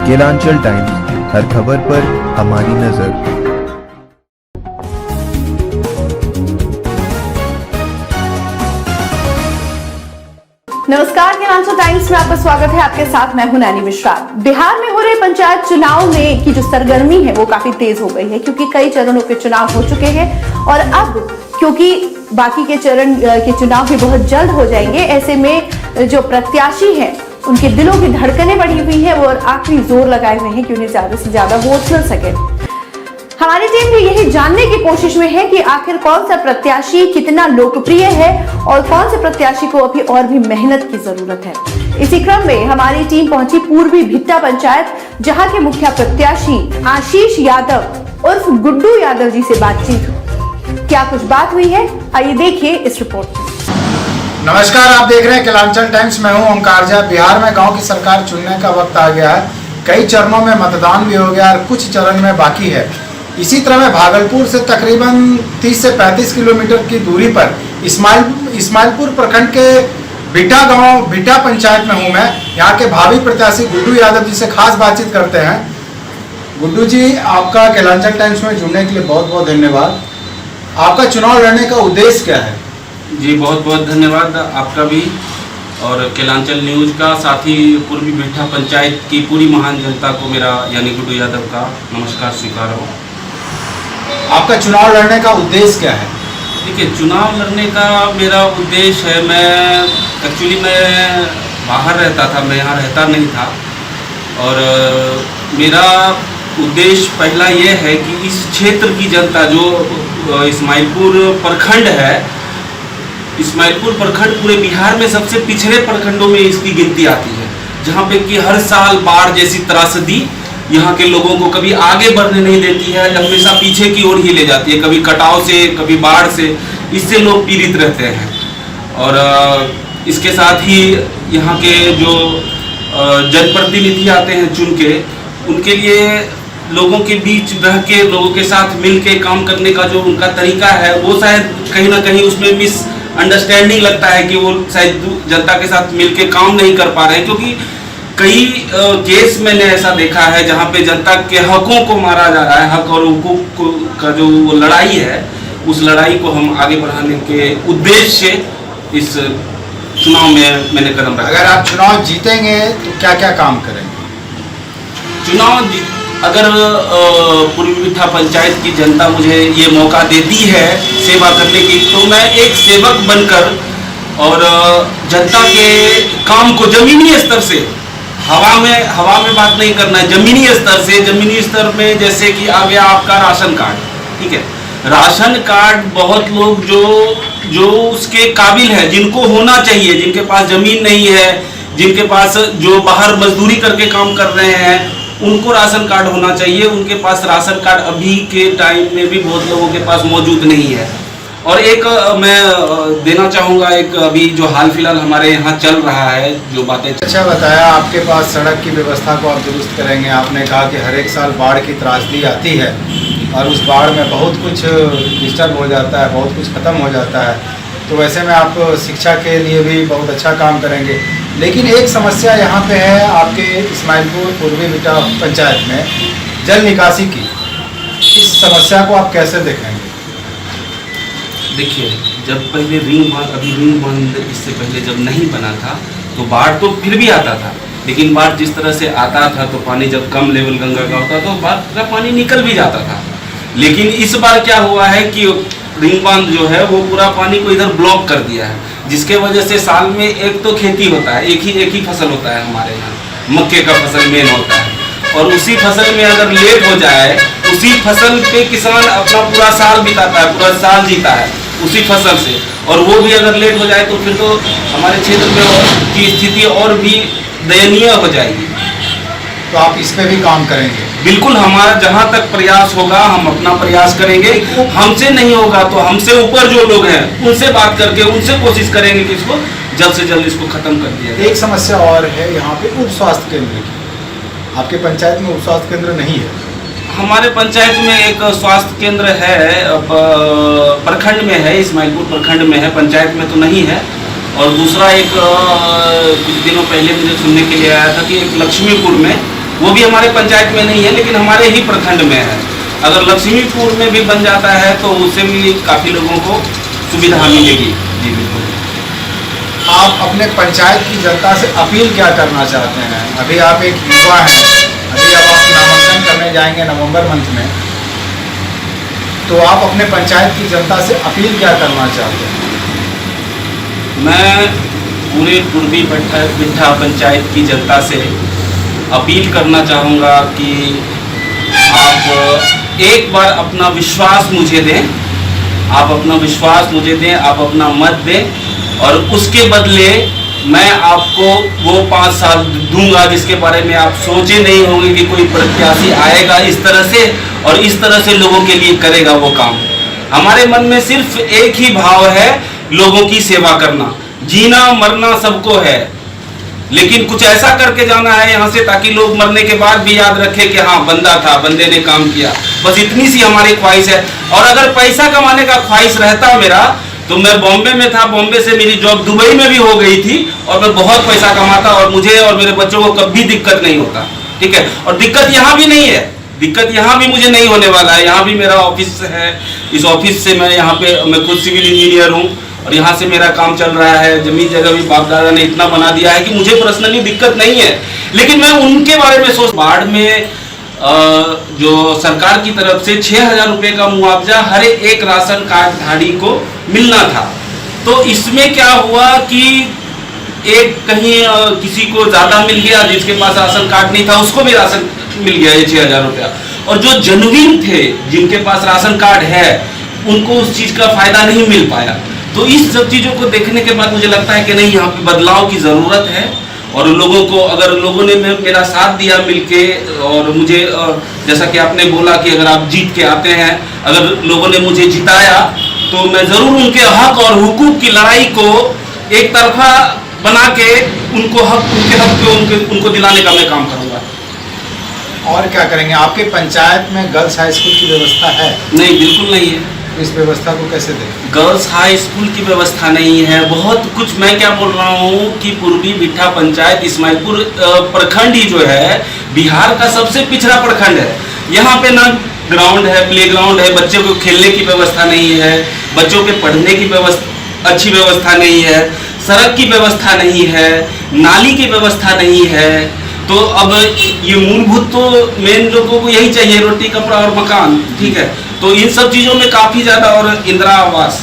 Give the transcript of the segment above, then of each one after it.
Kelanchal times, हर खबर पर हमारी नजर। नमस्कार, केलांचल टाइम्स में आपका स्वागत है। आपके साथ मैं हूं नैनी मिश्रा। बिहार में हो रहे पंचायत चुनाव में की जो सरगर्मी है वो काफी तेज हो गई है, क्योंकि कई चरणों के चुनाव हो चुके हैं और अब क्योंकि बाकी के चरण के चुनाव भी बहुत जल्द हो जाएंगे, ऐसे में जो प्रत्याशी हैं उनके दिलों की धड़कनें बढ़ी हुई है और आखिरी जोर लगाए हुए हैं कि उन्हें ज्यादा से ज्यादा वोट मिल सके। हमारी टीम भी यही जानने की कोशिश में है कि आखिर कौन सा प्रत्याशी कितना लोकप्रिय है और कौन से प्रत्याशी को अभी और भी मेहनत की जरूरत है। इसी क्रम में हमारी टीम पहुंची पूर्वी भिट्टा पंचायत, जहां के मुखिया प्रत्याशी आशीष यादव उर्फ गुड्डू यादव जी से बातचीत हुई। क्या कुछ बात हुई है, आइए देखिए इस रिपोर्ट में। नमस्कार, आप देख रहे हैं केलांचल टाइम्स। मैं हूं ओंकार झा। बिहार में गांव की सरकार चुनने का वक्त आ गया है। कई चरणों में मतदान भी हो गया और कुछ चरण में बाकी है। इसी तरह मैं भागलपुर से तकरीबन 30 से 35 किलोमीटर की दूरी पर इस्माइलपुर प्रखंड के भिट्टा गांव भिट्टा पंचायत में हूं मैं। यहाँ के भावी प्रत्याशी गुड्डू यादव जी से खास बातचीत करते हैं। गुड्डू जी, आपका केलांचल टाइम्स में जुड़ने के लिए बहुत बहुत धन्यवाद। आपका चुनाव लड़ने का उद्देश्य क्या है? जी बहुत बहुत धन्यवाद आपका भी और केलांचल न्यूज़ का, साथ ही पूर्वी भिट्टा पंचायत की पूरी महान जनता को मेरा यानी गुड्डू यादव का नमस्कार स्वीकार हो। आपका चुनाव लड़ने का उद्देश्य क्या है? देखिए, चुनाव लड़ने का मेरा उद्देश्य है, मैं बाहर रहता था, मैं यहाँ रहता नहीं था और मेरा उद्देश्य पहला ये है कि इस क्षेत्र की जनता जो इस्माइलपुर प्रखंड है, इस्माइलपुर प्रखंड पूरे बिहार में सबसे पिछड़े प्रखंडों में इसकी गिनती आती है, जहाँ पे कि हर साल बाढ़ जैसी त्रासदी यहाँ के लोगों को कभी आगे बढ़ने नहीं देती है, हमेशा पीछे की ओर ही ले जाती है, कभी कटाव से कभी बाढ़ से। इससे लोग पीड़ित रहते हैं और इसके साथ ही यहाँ के जो जनप्रतिनिधि आते हैं चुन के, उनके लिए लोगों के बीच रह के, लोगों के साथ मिल के काम करने का जो उनका तरीका है, वो शायद कहीं ना कहीं उसमें मिस अंडरस्टैंडिंग लगता है कि वो शायद जनता के साथ मिलके काम नहीं कर पा रहे हैं। क्योंकि कई केस मैंने ऐसा देखा है जहाँ पे जनता के हकों को मारा जा रहा है। हक और हुकूक का जो वो लड़ाई है, उस लड़ाई को हम आगे बढ़ाने के उद्देश्य से इस चुनाव में मैंने कदम रखा। अगर आप चुनाव जीतेंगे तो क्या क्या काम करेंगे? अगर पूर्वी भिट्टा पंचायत की जनता मुझे ये मौका देती है सेवा करने की, तो मैं एक सेवक बनकर और जनता के काम को जमीनी स्तर से, हवा में बात नहीं करना है, जमीनी स्तर से, जमीनी स्तर में जैसे कि आ गया आपका राशन कार्ड, ठीक है। राशन कार्ड बहुत लोग जो उसके काबिल है, जिनको होना चाहिए, जिनके पास जमीन नहीं है, जिनके पास जो बाहर मजदूरी करके काम कर रहे हैं, उनको राशन कार्ड होना चाहिए। उनके पास राशन कार्ड अभी के टाइम में भी बहुत लोगों के पास मौजूद नहीं है। और एक मैं देना चाहूँगा, एक अभी जो हाल फिलहाल हमारे यहाँ चल रहा है जो बातें। अच्छा बताया, आपके पास सड़क की व्यवस्था को आप दुरुस्त करेंगे। आपने कहा कि हर एक साल बाढ़ की त्रासदी आती है और उस बाढ़ में बहुत कुछ डिस्टर्ब हो जाता है, बहुत कुछ ख़त्म हो जाता है। तो वैसे में आप शिक्षा के लिए भी बहुत अच्छा काम करेंगे। लेकिन एक समस्या यहाँ पे है आपके इस्माइलपुर पूर्वी भिट्टा पंचायत में, जल निकासी की। इस समस्या को आप कैसे देखेंगे? देखिए, जब पहले रिंग बांध इससे पहले जब नहीं बना था तो बाढ़ तो फिर भी आता था, लेकिन बाढ़ जिस तरह से आता था तो पानी जब कम लेवल गंगा का होता तो बाढ़ का पानी निकल भी जाता था। लेकिन इस बार क्या हुआ है कि रिंग बांध जो है वो पूरा पानी को इधर ब्लॉक कर दिया है, जिसके वजह से साल में एक तो खेती होता है, एक ही फसल होता है हमारे यहाँ, मक्के का फसल मेन होता है। और उसी फसल में अगर लेट हो जाए, उसी फसल पे किसान अपना पूरा साल बिताता है, पूरा साल जीता है उसी फसल से, और वो भी अगर लेट हो जाए तो फिर तो हमारे क्षेत्र में की स्थिति और भी दयनीय हो जाएगी। तो आप इस पे भी काम करेंगे? बिल्कुल, हमारा जहाँ तक प्रयास होगा हम अपना प्रयास करेंगे। हमसे नहीं होगा तो हमसे ऊपर जो लोग हैं उनसे बात करके उनसे कोशिश करेंगे कि इसको जल्द से जल्द इसको खत्म कर दिया जाए। एक समस्या और है यहाँ पे उप स्वास्थ्य केंद्र की। आपके पंचायत में उप स्वास्थ्य केंद्र नहीं है? हमारे पंचायत में एक स्वास्थ्य केंद्र है, प्रखंड में है, इस्माइलपुर प्रखंड में है, पंचायत में तो नहीं है। और दूसरा एक कुछ दिनों पहले मुझे सुनने के लिए आया था कि एक लक्ष्मीपुर में वो भी हमारे पंचायत में नहीं है, लेकिन हमारे ही प्रखंड में है। अगर लक्ष्मीपुर में भी बन जाता है तो उससे भी काफ़ी लोगों को सुविधा मिलेगी। जी बिल्कुल। आप अपने पंचायत की जनता से अपील क्या करना चाहते हैं? अभी आप एक युवा हैं, अभी अब आप नामांकन करने जाएंगे नवंबर मंथ में, तो आप अपने पंचायत की जनता से अपील क्या करना चाहते हैं? मैं पूरे पूर्वी बिट्ठा पंचायत की जनता से अपील करना चाहूँगा कि आप एक बार अपना विश्वास मुझे दें, आप अपना विश्वास मुझे दें, आप अपना मत दें, और उसके बदले मैं आपको वो 5 साल दूंगा जिसके बारे में आप सोचे नहीं होंगे कि कोई प्रत्याशी आएगा इस तरह से और इस तरह से लोगों के लिए करेगा वो काम। हमारे मन में सिर्फ एक ही भाव है, लोगों की सेवा करना। जीना मरना सबको है, लेकिन कुछ ऐसा करके जाना है यहाँ से ताकि लोग मरने के बाद भी याद रखें कि हाँ बंदा था, बंदे ने काम किया। बस इतनी सी हमारी ख्वाहिश है। और अगर पैसा कमाने का ख्वाहिश रहता मेरा तो मैं बॉम्बे में था, बॉम्बे से मेरी जॉब दुबई में भी हो गई थी और मैं बहुत पैसा कमाता और मुझे और मेरे बच्चों को कभी दिक्कत नहीं होता। ठीक है, और दिक्कत यहाँ भी नहीं है, दिक्कत यहाँ भी मुझे नहीं होने वाला है। यहाँ भी मेरा ऑफिस है, इस ऑफिस से मैं यहाँ पे मैं खुद सिविल इंजीनियर हूँ और यहाँ से मेरा काम चल रहा है। जमीन जगह भी बाप दादा ने इतना बना दिया है कि मुझे पर्सनली दिक्कत नहीं है। लेकिन मैं उनके बारे में सोच, बाढ़ में जो सरकार की तरफ से 6,000 रुपये का मुआवजा हर एक राशन कार्ड धारी को मिलना था। तो इसमें क्या हुआ कि एक कहीं किसी को ज़्यादा मिल गया, जिसके पास राशन कार्ड नहीं था उसको भी राशन मिल गया ये 6,000 रुपया, और जो जेन्युइन थे जिनके पास राशन कार्ड है उनको उस चीज़ का फायदा नहीं मिल पाया। तो इस सब चीज़ों को देखने के बाद मुझे लगता है कि नहीं, यहाँ पे बदलाव की ज़रूरत है। और लोगों को, अगर लोगों ने मेरा साथ दिया मिलके, और मुझे जैसा कि आपने बोला कि अगर आप जीत के आते हैं, अगर लोगों ने मुझे जिताया तो मैं ज़रूर उनके हक और हुकूक की लड़ाई को एक तरफा बना के उनको उनको दिलाने का मैं काम करूँगा। और क्या करेंगे? आपके पंचायत में गर्ल्स हाई स्कूल की व्यवस्था है? नहीं, बिल्कुल नहीं है। इस व्यवस्था को कैसे देखें? गर्ल्स हाई स्कूल की व्यवस्था नहीं है। बहुत कुछ, मैं क्या बोल रहा हूँ कि पूर्वी बिट्ठा पंचायत इस्माइलपुर प्रखंड ही जो है बिहार का सबसे पिछड़ा प्रखंड है। यहाँ पे ना ग्राउंड है, प्ले ग्राउंड है, बच्चों को खेलने की व्यवस्था नहीं है, बच्चों के पढ़ने की अच्छी व्यवस्था नहीं है, सड़क की व्यवस्था नहीं है, नाली की व्यवस्था नहीं है। तो अब ये मूलभूत तो मेन लोगों को यही चाहिए, रोटी कपड़ा और मकान। ठीक है, तो इन सब चीज़ों में काफ़ी ज़्यादा, और इंदिरा आवास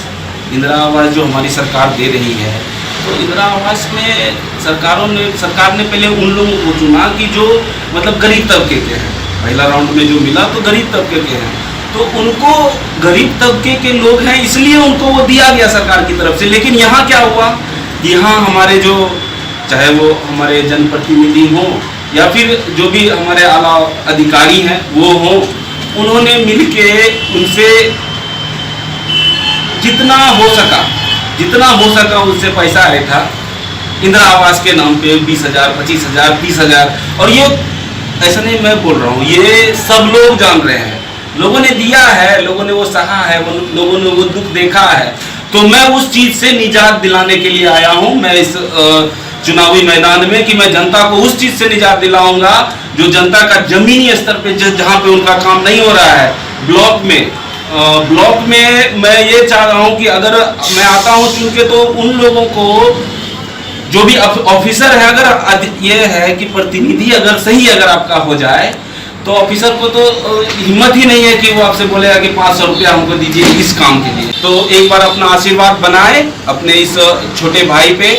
जो हमारी सरकार दे रही है, तो इंदिरा आवास में सरकार ने पहले उन लोगों को चुना कि जो मतलब गरीब तबके के हैं। पहला राउंड में जो मिला तो गरीब तबके के हैं, तो उनको गरीब तबके के लोग हैं इसलिए उनको वो दिया गया सरकार की तरफ से। लेकिन यहाँ क्या हुआ, यहाँ हमारे जो, चाहे वो हमारे जनप्रतिनिधि हों या फिर जो भी हमारे आला अधिकारी हैं वो हों, उन्होंने मिलके उनसे जितना हो सका उनसे पैसा आया था इंदिरा आवास के नाम पे 20,000, 25,000, 30,000। और ये ऐसा नहीं मैं बोल रहा हूँ, ये सब लोग जान रहे हैं, लोगों ने दिया है, लोगों ने वो सहा है, लोगों ने वो दुख देखा है। तो मैं उस चीज़ से निजात दिलाने के लिए आया हूँ मैं इस चुनावी मैदान में, कि मैं जनता को उस चीज़ से निजात दिलाऊंगा जो जनता का जमीनी स्तर पे जहाँ पे उनका काम नहीं हो रहा है। ब्लॉक में मैं ये चाह रहा हूँ कि अगर मैं आता हूँ चूँकि, तो उन लोगों को जो भी ऑफिसर है, अगर ये है कि प्रतिनिधि अगर सही अगर आपका हो जाए तो ऑफिसर को तो हिम्मत ही नहीं है कि वो आपसे बोलेगा कि 500 रुपया हमको दीजिए इस काम के लिए। तो एक बार अपना आशीर्वाद बनाए अपने इस छोटे भाई पे,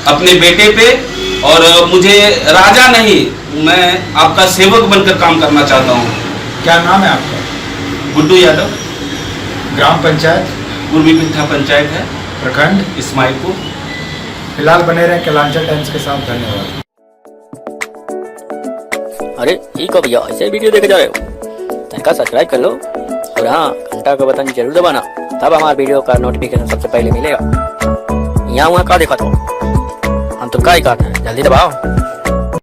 अपने बेटे पे, और मुझे राजा नहीं, मैं आपका सेवक बनकर काम करना चाहता हूँ। क्या नाम है आपका? गुड्डू यादव। ग्राम पंचायत पूर्वी बिट्ठा पंचायत है, प्रखंड इस्माइलपुर। फिलहाल बने रहे कैलांचल टाइम्स के साथ। धन्यवाद। अरे ठीक हो भैया, ऐसे वीडियो देखे जा रहे हो तो सब्सक्राइब कर लो, और हाँ घंटा का बटन जरूर दबाना, तब हमारे वीडियो का नोटिफिकेशन सबसे पहले मिलेगा। यहाँ वहाँ का देखा तो हम तो क्या ही कहते हैं, जल्दी दबाओ।